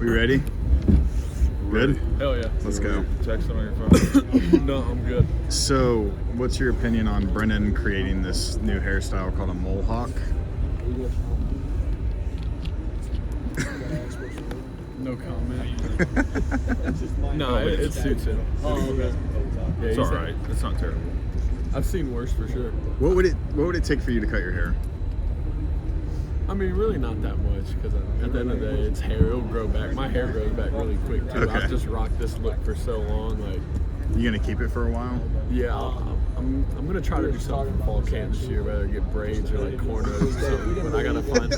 We ready? Good? Hell yeah. Let's go. Text on your phone. No, I'm good. So, what's your opinion on Brennan creating this new hairstyle called a mohawk? No comment. No, it suits him. Yeah, It's all right. It's not terrible. I've seen worse for sure. What would it take for you to cut your hair? I mean, really not that much, because at the end of the day, it's hair. It'll grow back. My hair grows back really quick, too. Okay. I've just rocked this look for so long. Like, You gonna keep it for a while? yeah, I'm gonna try to do something for fall camp this year, whether get braids or like cornrows or something. But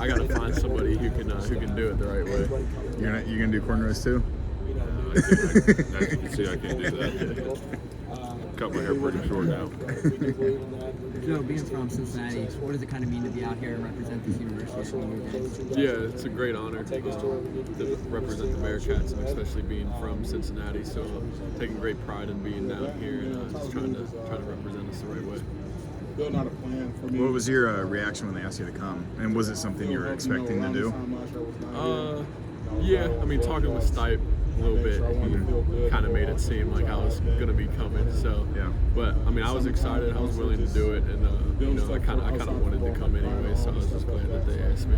I gotta find somebody who can do it the right way. You gonna do cornrows too? As you can see, I can't do that. Cut my hair pretty short now. Joe, being from Cincinnati, what does it kind of mean to be out here and represent this university at you guys? Yeah, it's a great honor to represent the Bearcats, and especially being from Cincinnati. So I'm taking great pride in being down here and just trying to represent us the right way. What was your reaction when they asked you to come? And was it something you were expecting to do? Yeah, I mean, talking with Stipe a little bit, he kind of made it seem like I was going to be coming. So, Yeah. But I mean, I was excited. I was willing to do it, and I kind of wanted to come anyway. So I was just glad that they asked me.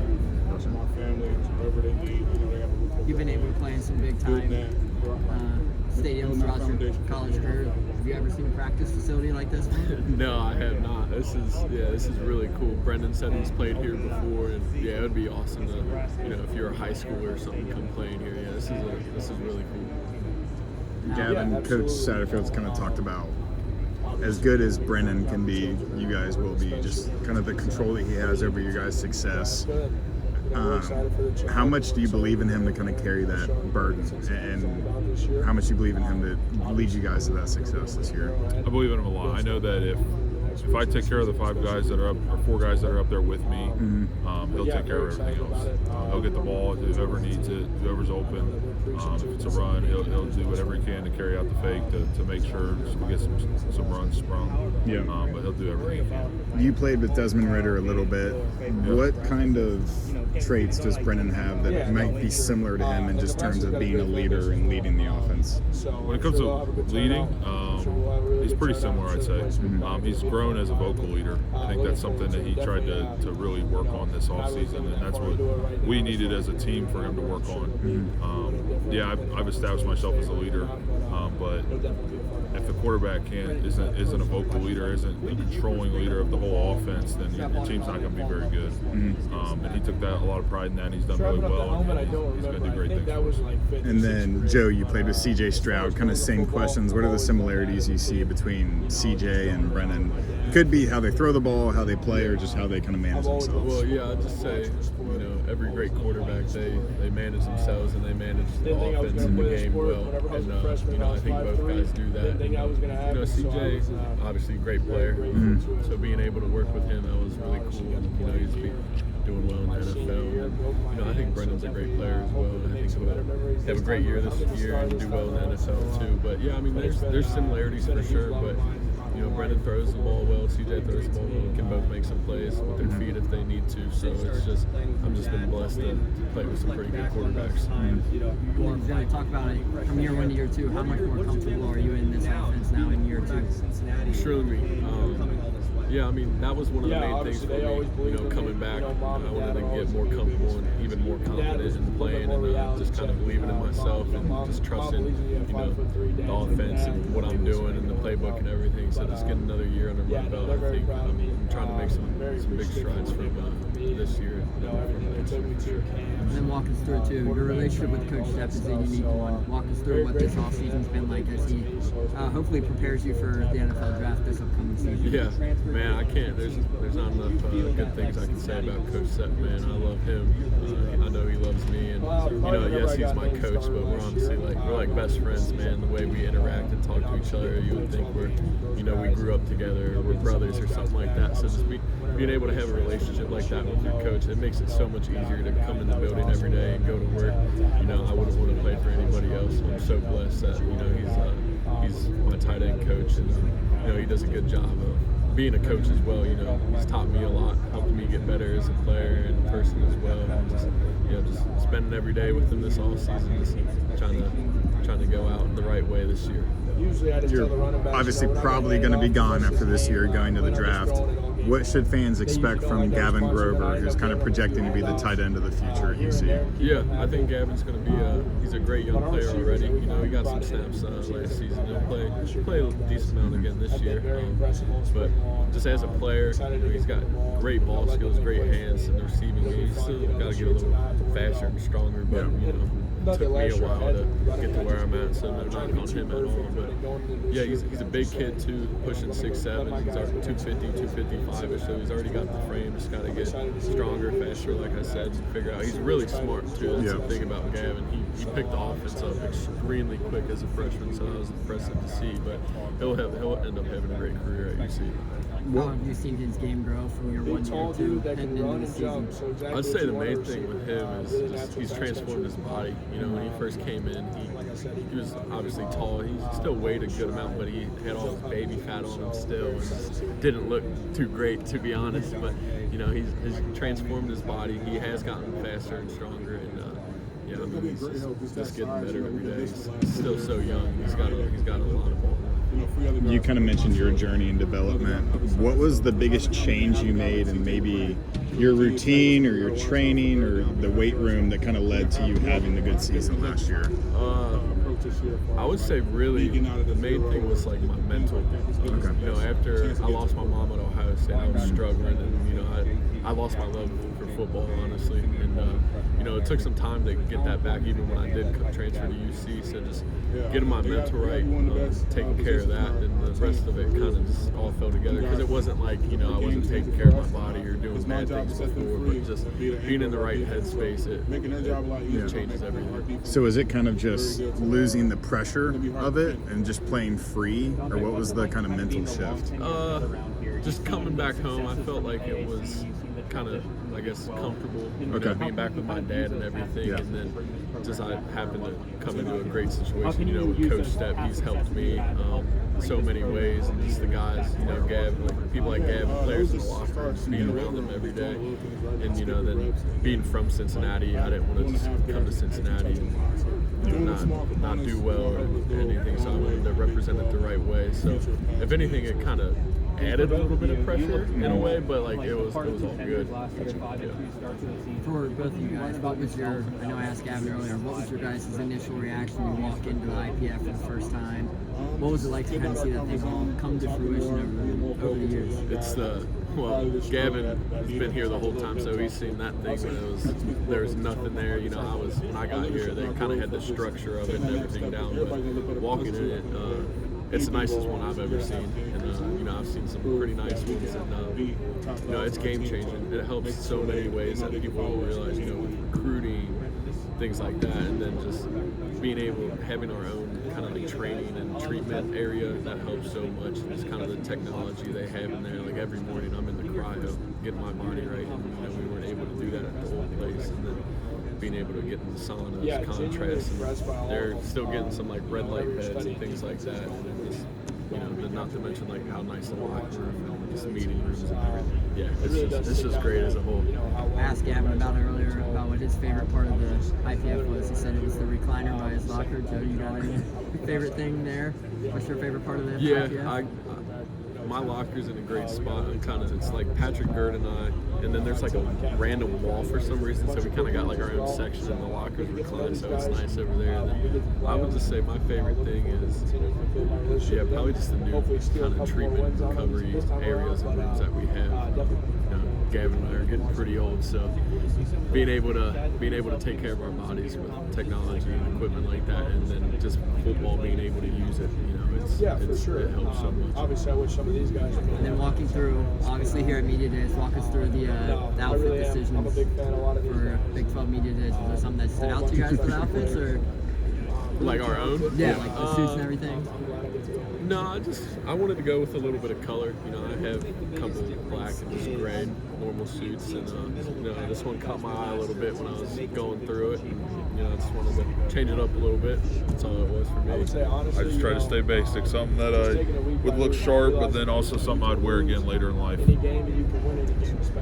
You've been able to play in some big time stadiums throughout your college career. Have you ever seen a practice facility like this one? No, I have not. This is really cool. Brendan said he's played here before, and yeah, it would be awesome to, if you're a high schooler or something, come playing here. Yeah, this is really cool. Gavin, Coach Satterfield's kind of talked about as good as Brennan can be, you guys will be. Just kind of the control that he has over your guys' success. How much do you believe in him to kind of carry that burden, and how much do you believe in him to lead you guys to that success this year? I believe in him a lot. I know that if I take care of the 5 guys that are up, or 4 guys that are up there with me, he'll take care of everything else. He'll get the ball to whoever needs it, whoever's open. If it's a run, he'll do whatever he can to carry out the fake to make sure we get some runs sprung. Yeah. But he'll do everything he can. You played with Desmond Ridder a little bit. What kind of traits does Brennan have that might be similar to him in just terms of being a leader and leading the offense? When it comes to leading, he's pretty similar, I'd say. He's grown as a vocal leader. I think that's something that he tried to really work on this offseason, and that's what we needed as a team for him to work on. I've established myself as a leader, but if the quarterback isn't a vocal leader, isn't a controlling leader of the whole offense, then your team's not going to be very good. And he took a lot of pride in that, and he's done really well, and he's going to do great things for us. And then, Joe, you played with C.J. Stroud. Kind of same questions. What are the similarities you see between C.J. and Brennan? Could be how they throw the ball, how they play, or just how they kind of manage themselves. Well, yeah, I'd just say, every great quarterback, they manage themselves and they manage the offense and the game well. And, I think both guys do that. CJ, obviously a great player. So being able to work with him, that was really cool. And, he's doing well in the NFL. And, I think Brendan's a great player as well. And I think he'll have a great year this year and do well in the NFL too. But yeah, I mean, there's similarities for sure. But Brendan throws the ball well, CJ throws the ball well, can both make some plays with their feet if they need to. So I'm just been blessed to play with some pretty good quarterbacks. Joe, talk about it from year 1 to year 2. How much more comfortable are you in this offense now in year 2? Surely. Yeah, I mean, that was one of the main things for me, coming back. I wanted to get more comfortable and even more confident in playing and just kind of believing in myself and just trusting, the offense and what I'm doing and the playbook and everything. So just getting another year under my belt, I think I'm trying to make some big strides from this year and from next year for sure. And then walk us through, too, your relationship with Coach Stepp is a unique one. Walk us through what this offseason's been like as he hopefully prepares you for the NFL draft this upcoming season. Yeah, man, I can't. There's not enough good things I can say about Coach Stepp, man. I love him. I know he loves me, and yes, he's my coach, but we're honestly we're like best friends, man. The way we interact and talk to each other, you would think we grew up together, or we're brothers or something like that. So just being able to have a relationship like that with your coach, it makes it so much easier to come in the building every day and go to work. I wouldn't want to play for anybody else. I'm so blessed that he's my tight end coach, and he does a good job of being a coach as well. He's taught me a lot, helped me get better as a player and a person as well. And just spending every day with him this offseason, just trying to go out the right way this year. You're obviously probably going to be gone after this year, going to the draft. What should fans expect from Gavin Grover, who's kind of projecting to be the tight end of the future at UC? Yeah, I think Gavin's going to be he's a great young player already. You know, he got some snaps last season. He'll play a decent amount again this year. But just as a player, you know, he's got great ball skills, great hands in the receiving game. He's still got to get a little faster and stronger, but you know, it took me a while to get to where I'm at, so no knock on him at all. But yeah, he's a big kid too, pushing 6'7". He's 250, 255-ish, so he's already got the frame. Just got to get stronger, faster, like I said, and figure out. He's really smart too. That's the thing about Gavin. He picked the offense up extremely quick as a freshman, so that was impressive to see. But he'll end up having a great career at UC. How have you seen his game grow from year 1 to year 2 and into the season? I'd say the main thing with him is just he's transformed his body. You know, when he first came in, he was obviously tall. He still weighed a good amount, but he had all his baby fat on him still, and just didn't look too great, to be honest. But you know, he's transformed his body. He has gotten faster and stronger, and yeah, I mean, he's just getting better every day. He's still so young. He's got a lot of ball. You kind of mentioned your journey in development. What was the biggest change you made in maybe your routine or your training or the weight room that kind of led to you having the good season last year? I would say really the main thing was like my mental. Okay. You know, after I lost my mom at Ohio State, I was struggling, and you know, I lost my love for football, honestly, and you know, it took some time to get that back, even when I did transfer to UC. So just getting my mental right, taking care of that, and the rest of it kind of just all fell together, because it wasn't like, you know, I wasn't taking care of my body or doing bad things before, but just being in the right headspace, it changes everything. So is it kind of just losing the pressure of it and just playing free, or what was the kind of mental shift? Just coming back home, I felt like it was kind of, I guess, comfortable, you know, being back with my dad and everything, and then just I happened to come into a great situation, you know, with Coach Stepp. He's helped me so many ways, and just the guys, you know, Gavin, like people like Gavin, players in the locker room, just being around them every day, and you know, then being from Cincinnati, I didn't want to just come to Cincinnati and not do well or anything, so I wanted to represent it the right way. So if anything, it kind of added a little bit of pressure in a way, but like it was all good. For both of you guys, what was your, I know I asked Gavin earlier, what was your guys' initial reaction to walk into the IPF for the first time? What was it like to kind of see that thing all come to fruition over the years? It's Gavin has been here the whole time, so he's seen that thing when there was nothing there. You know, when I got here, they kind of had the structure of it and everything down, but walking in it, it's the nicest one I've ever seen, and you know, I've seen some pretty nice ones, and you know, it's game changing. It helps so many ways that people don't realize, you know, with recruiting, things like that, and then just having our own kind of like training and treatment area, that helps so much. Just kind of the technology they have in there. Like every morning I'm in the cryo, getting my body right, and you know, we weren't able to do that at the old place, and then being able to get in the saunas, contrast, and they're still getting some like red light beds and things like that, and then just, you know, not to mention like how nice the locker room and just meeting rooms and everything. Yeah, it's just great as a whole. I asked Gavin about it earlier, about what his favorite part of the IPF was. He said it was the recliner by his locker. Joe, you got any favorite thing there? What's your favorite part of the IPF? My locker's in a great spot. It's like Patrick Gerd and I, and then there's like a random wall for some reason, so we kind of got like our own section, and the lockers recline, so it's nice over there. And then I would just say my favorite thing is, probably just the new kind of treatment and recovery areas and rooms that we have. You know, Gavin and I are getting pretty old, so being able to take care of our bodies with technology and equipment like that, and then just football, being able to use it, you know, it helps so much. Obviously, I wish some of these guys would. And then walking through, obviously here at Media Days, walk us through the outfit decisions I'm a big fan of a lot of these for Big 12 Media Days. Was there something that stood out to you guys for the outfits, or? Like our own? Yeah, like the suits and everything. No, I wanted to go with a little bit of color. You know, I have a couple of black and just gray normal suits, and you know, this one caught my eye a little bit when I was going through it. And, you know, I just wanted to change it up a little bit. That's all it was for me. I just try to stay basic, something that I would look sharp, but then also something I'd wear again later in life.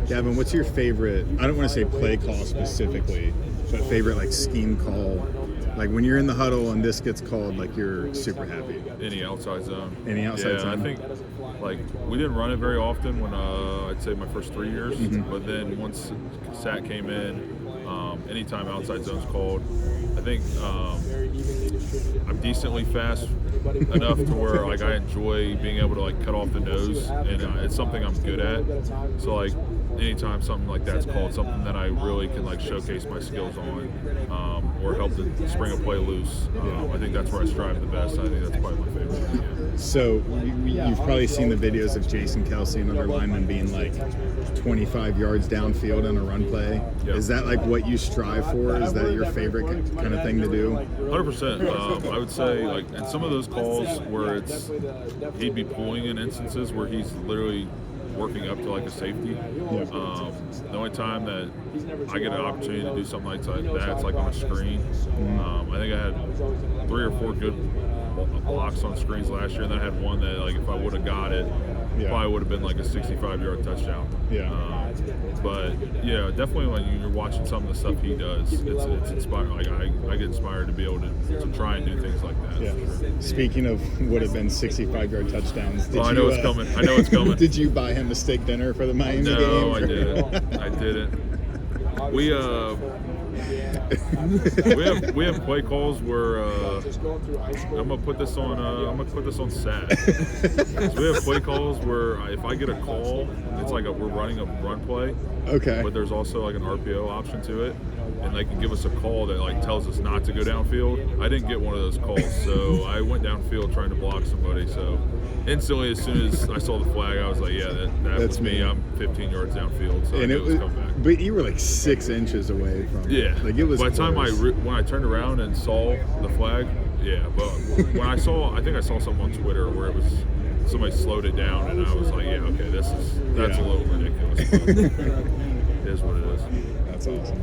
Gavin, what's your favorite, I don't want to say play call specifically, but favorite like scheme call. Like when you're in the huddle and this gets called, like you're super happy. Any outside zone. Any outside zone. I think like we didn't run it very often when I'd say my first 3 years, but then once Sat came in, anytime outside zone's called, I think I'm decently fast enough to where like I enjoy being able to like cut off the nose, and it's something I'm good at. So like anytime something like that's called, something that I really can like showcase my skills on, or help to spring a play loose, I think that's where I strive the best. I think that's probably my favorite. Yeah. So you've probably seen the videos of Jason Kelsey and other linemen being like 25 yards downfield on a run play. Yep. Is that like what you strive for? Is that your favorite kind of thing to do? 100%. I would say like, and some of those calls where he'd be pulling in instances where he's literally working up to like a safety. The only time that I get an opportunity to do something like that, it's like on a screen. I think I had 3 or 4 good blocks on screens last year, and then I had one that like if I would have got it, probably would have been like a 65-yard touchdown. But yeah, definitely when you're watching some of the stuff he does, it's inspiring. Like I get inspired to be able to try and do things like that. Yeah. Speaking of would have been 65-yard touchdowns, I know it's coming. I know it's coming. Did you buy him a steak dinner for the Miami game? No, I didn't. I didn't. We have play calls where I'm gonna put this on Sat. So we have play calls where if I get a call, it's like we're running a run play. Okay. But there's also like an RPO option to it, and they can give us a call that like tells us not to go downfield. I didn't get one of those calls, so I went downfield trying to block somebody. So instantly, as soon as I saw the flag, I was like, yeah, that's was me. I'm 15 yards downfield, so and it was come back. But you were like 6 inches away from it. Like it was. By the time when I turned around and saw the flag, yeah. But when I think I saw something on Twitter where it was somebody slowed it down, and I was like, yeah, okay, that's a little ridiculous. But it is what it is. That's awesome.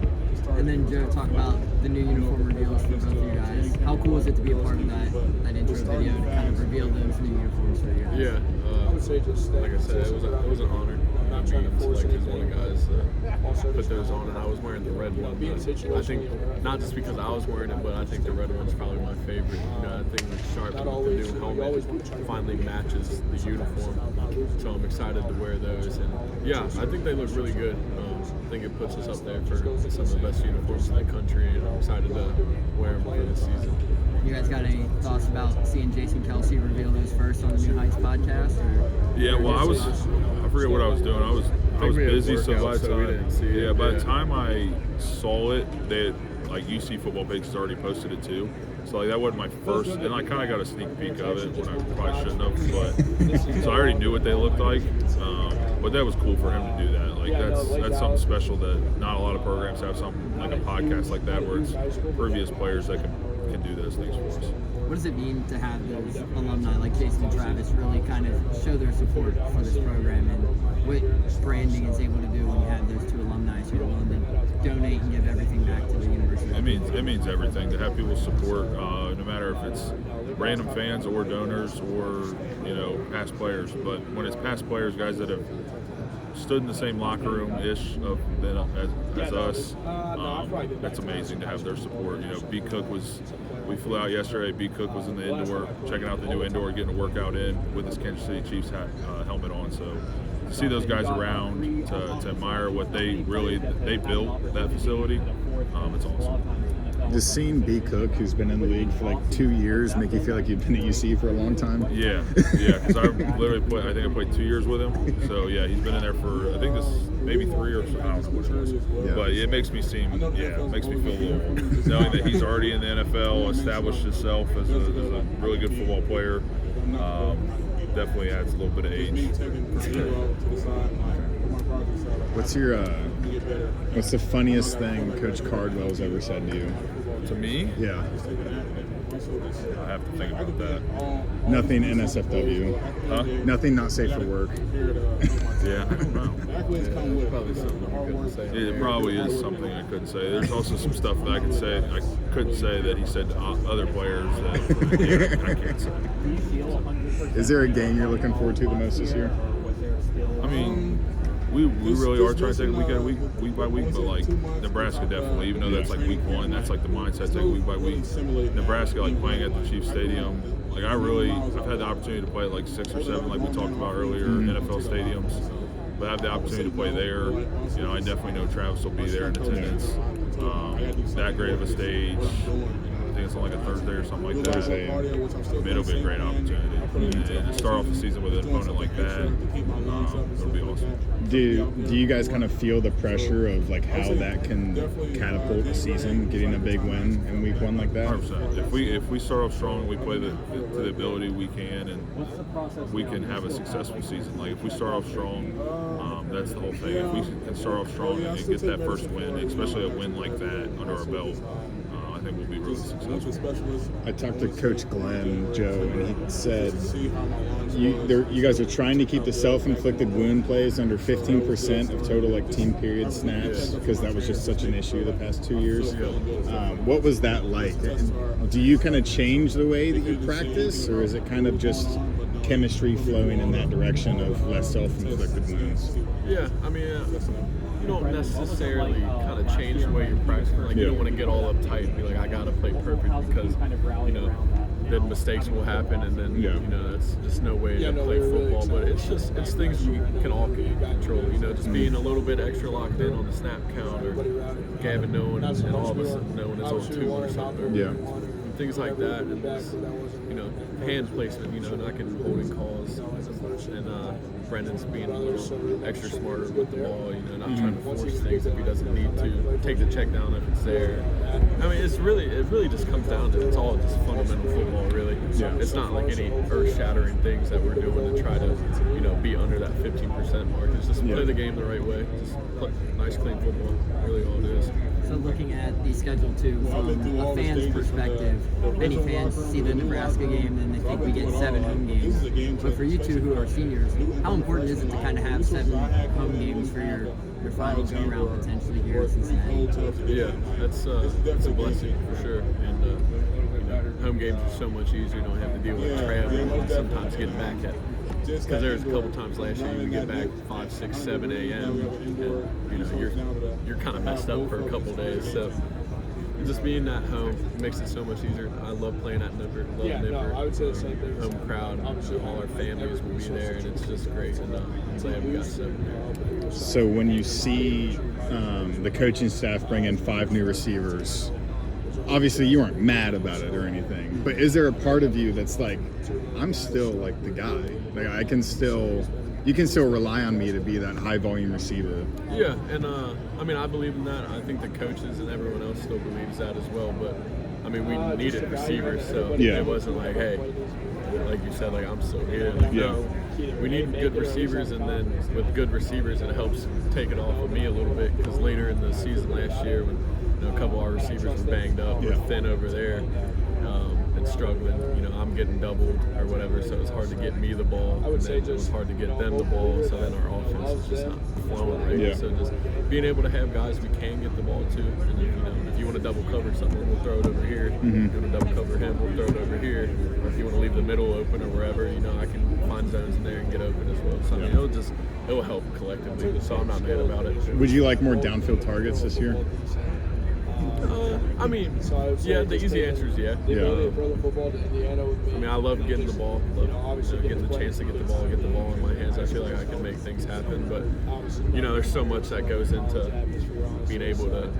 And then Joe, talk about the new uniform reveals for both of you guys. How cool is it to be a part of that intro video to kind of reveal those new uniforms for you guys? Yeah, like I said, it was an honor. I mean, selected one of the guys put those on, and I was wearing the red one. I think not just because I was wearing it, but I think the red one's probably my favorite. I think the sharp with the new helmet finally matches the uniform, so I'm excited to wear those. And yeah, I think they look really good. I think it puts us up there for some of the best uniforms in the country, and I'm excited to wear them for this season. You guys got any thoughts about seeing Jason Kelsey reveal those first on the New Heights podcast? Yeah, well, I forget what I was doing. I was busy, so by the time I saw it, like UC Football Page has already posted it too. So like that wasn't my first, and I kind of got a sneak peek of it when I probably shouldn't have. But so I already knew what they looked like. But that was cool for him to do that. Like that's something special that not a lot of programs have. Something like a podcast like that where it's previous players that can do those things for us. What does it mean to have those alumni like Jason and Travis really kind of show their support for this program, and what branding is able to do when you have those two alumni who are willing to donate and give everything back to the university? It means everything to have people support, no matter if it's random fans or donors or past players. But when it's past players, guys that have stood in the same locker room-ish as us, that's amazing to have their support. B. Cook we flew out yesterday. B. Cook was in the indoor, checking out the new indoor, getting a workout in with his Kansas City Chiefs helmet on. So to see those guys around, to admire what they built that facility, it's awesome. Does seeing B. Cook, who's been in the league for like 2 years, make you feel like you've been at UC for a long time? Yeah, because I literally I played 2 years with him. So yeah, he's been in there for I think this maybe 3 or so. I don't know which it is. Yeah. But it makes me feel a little knowing that he's already in the NFL, established himself as a really good football player. Definitely adds a little bit of age. What's the funniest thing Coach Cardwell's ever said to you? To me? Yeah. I have to think about that. Nothing NSFW. Huh? Nothing not safe for work. Yeah, I don't know. Probably something I couldn't say. It probably is something I couldn't say. There's also some stuff that I couldn't say that he said to other players that I can't say. Is there a game you're looking forward to the most this year? I mean, we really are trying to take it week by week, but like Nebraska definitely, even though that's like week one, that's like the mindset, take it week by week. Nebraska, like playing at the Chiefs Stadium, like I've had the opportunity to play at like 6 or 7, like we talked about earlier, NFL stadiums, but I have the opportunity to play there. You know, I definitely know Travis will be there in attendance. That great of a stage. I think it's on like a Thursday or something like that. It'll be a great opportunity. And to start off the season with an opponent like that, it'll be awesome. Do you guys kind of feel the pressure of like how that can catapult the season, getting a big win in week one like that? 100%. If we start off strong and we play to the ability we can, and we can have a successful season. Like if we start off strong, that's the whole thing. If we can start off strong and get that first win, especially a win like that under our belt, I think we'll be really successful. I talked to Coach Glenn, Joe, and he said you guys are trying to keep the self-inflicted wound plays under 15% of total like team period snaps because that was just such an issue the past 2 years. What was that like? Do you kind of change the way that you practice, or is it kind of just chemistry flowing in that direction of less self-inflicted wounds? Yeah, I mean, you don't necessarily kind of change the way you're practicing. Like, you don't want to get all uptight and be like, I got to play perfect because, you know, then mistakes will happen and then, you know, that's just no way to play football. But it's things we can all control, you know, just being a little bit extra locked in on the snap count, or Gavin knowing and all of us knowing his own two or something. Things like that, and just, you know, hand placement, you know, not getting holding calls, and Brendan's being a little extra smarter with the ball, you know, not trying to force things if he doesn't need to, take the check down if it's there. I mean, it really just comes down to, it's all just fundamental football, really. It's not like any earth-shattering things that we're doing to try to, you know, be under that 15% mark. It's just play the game the right way, just play nice, clean football, really all it is. So looking at the schedule too, from a fan's perspective, many fans see the Nebraska game and they think we get 7 home games. But for you two who are seniors, how important is it to kind of have 7 home games for your final go-around potentially here in Cincinnati? Yeah, that's a blessing for sure. And you know, home games are so much easier. You don't have to deal with traveling and sometimes getting back at. Because there's a couple times last year you get back 5, 6, 7 a.m. and you know you're kind of messed up for a couple days. So just being at home makes it so much easier. I love playing at Nipper. I would say the same thing. Home crowd, all our families will be there, and it's just great. And I'm glad we got 7. So when you see the coaching staff bring in 5 new receivers, obviously you aren't mad about it or anything, but is there a part of you that's like, I'm still like the guy, like you can still rely on me to be that high volume receiver? Yeah, and I mean, I believe in that. I think the coaches and everyone else still believes that as well, but I mean, we needed receivers, so it wasn't like, hey, like you said, like I'm still here. Like, no, we need good receivers, and then with good receivers, it helps take it off of me a little bit, because later in the season last year, when a couple of our receivers were banged up, we're thin over there, and struggling. You know, I'm getting doubled or whatever, so it's hard to get me the ball. And then it was hard to get them the ball, so then our offense is just not flowing right. So just being able to have guys we can get the ball to, and you know, if you want to double cover someone, we'll throw it over here. If you want to double cover him, we'll throw it over here. Or if you want to leave the middle open or wherever, you know, I can find zones in there and get open as well. So I mean, it'll help collectively. So I'm not mad about it. Would you like more downfield targets this year? I mean, yeah, the easy answer is yeah. I mean, I love getting the ball, getting the chance to get the ball in my hands. I feel like I can make things happen, but, you know, there's so much that goes into being able to,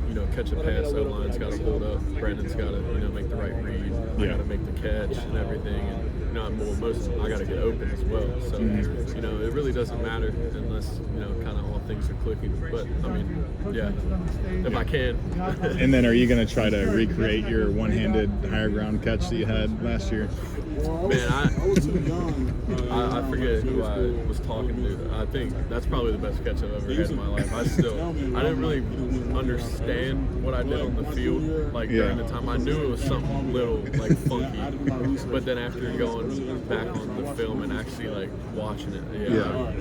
you know, catch a pass. O-line's got to hold up. Brandon's got to, you know, make the right read. I got to make the catch and everything. And, you know, I got to get open as well. So, you know, it really doesn't matter unless, you know, kind of all things are clicking. But, I mean, yeah, if I can. And then are you going to try to recreate your one-handed higher ground catch that you had last year? Man, I forget who I was talking to. I think that's probably the best catch I've ever had in my life. I didn't really understand what I did on the field, like during the time. I knew it was something little like funky, but then after going back on the film and actually like watching it,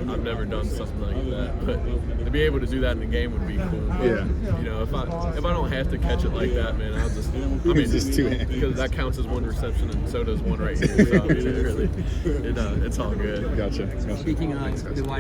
I've never done something like that. But to be able to do that in the game would be cool. But, you know, if I don't have to catch it like that, man, I'll just. I mean, just two-handed, because that counts as one reception, and so does one right here. So I mean, it's all good. Gotcha. Speaking of the wide